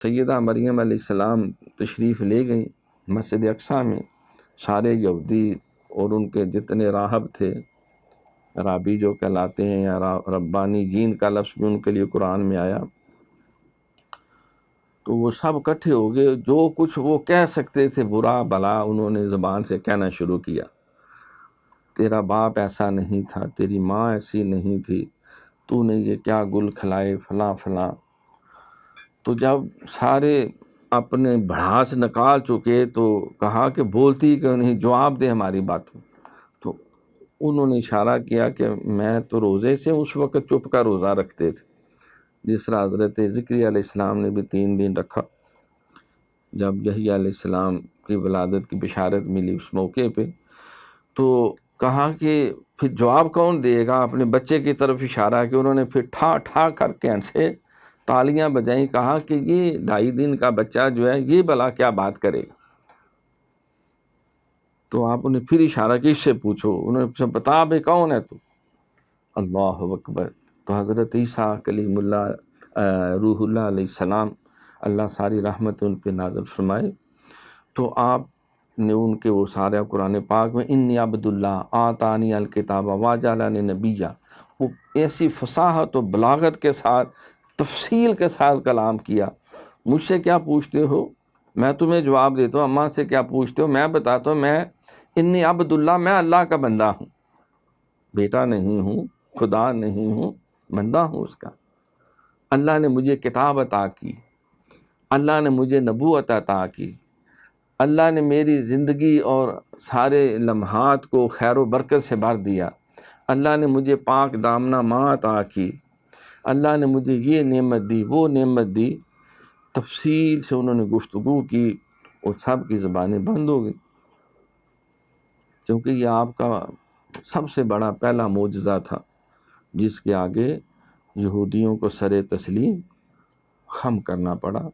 سیدہ مریم علیہ السلام تشریف لے گئیں مسجد اقصیٰ میں. سارے یہودی اور ان کے جتنے راہب تھے، رابی جو کہلاتے ہیں، یا ربانی جین کا لفظ بھی ان کے لیے قرآن میں آیا، تو وہ سب اکٹھے ہو گئے. جو کچھ وہ کہہ سکتے تھے برا بلا انہوں نے زبان سے کہنا شروع کیا. تیرا باپ ایسا نہیں تھا، تیری ماں ایسی نہیں تھی، تو نے یہ کیا گل کھلائے، فلاں فلاں. تو جب سارے اپنے بھڑاس نکال چکے تو کہا کہ بولتی کہ نہیں، جواب دے ہماری باتوں. تو انہوں نے اشارہ کیا کہ میں تو روزے سے اس وقت چپ کا روزہ رکھتے تھے، جس طرح حضرت زکریا علیہ السلام نے بھی 3 دن رکھا. جب یحییٰ علیہ السلام کی ولادت کی بشارت ملی اس موقع پہ، تو کہا کہ پھر جواب کون دے گا، اپنے بچے کی طرف اشارہ کہ انہوں نے پھر ٹھا ٹھا کر کے ہنسے، تالیاں بجائیں. کہا کہ یہ 2.5 دن کا بچہ جو ہے یہ بھلا کیا بات کرے گا. تو آپ نے پھر اشارہ کہ اس سے پوچھو. انہوں نے بتا بھائی کون ہے تو. اللہ اکبر. تو حضرت عیسیٰ کلیم اللہ روح اللہ علیہ السلام، اللہ ساری رحمت ان پہ نازل فرمائے، تو آپ نے ان کے وہ سارا قرآن پاک میں انی عبد اللہ آتانی الکتاب وجعلنی نبیہ، وہ ایسی فصاحت و بلاغت کے ساتھ تفصیل کے ساتھ کلام کیا. مجھ سے کیا پوچھتے ہو، میں تمہیں جواب دیتا ہوں. اماں سے کیا پوچھتے ہو، میں بتاتا ہوں. میں انی عبد اللہ، میں اللہ کا بندہ ہوں، بیٹا نہیں ہوں، خدا نہیں ہوں، بندہ ہوں اس کا. اللہ نے مجھے کتاب عطا کی، اللہ نے مجھے نبوت عطا کی، اللہ نے میری زندگی اور سارے لمحات کو خیر و برکت سے بھر دیا، اللہ نے مجھے پاک دامنہ ماں عطا کی، اللہ نے مجھے یہ نعمت دی، وہ نعمت دی. تفصیل سے انہوں نے گفتگو کی اور سب کی زبانیں بند ہو گئی، کیونکہ یہ آپ کا سب سے بڑا پہلا معجزہ تھا جس کے آگے یہودیوں کو سر تسلیم خم کرنا پڑا.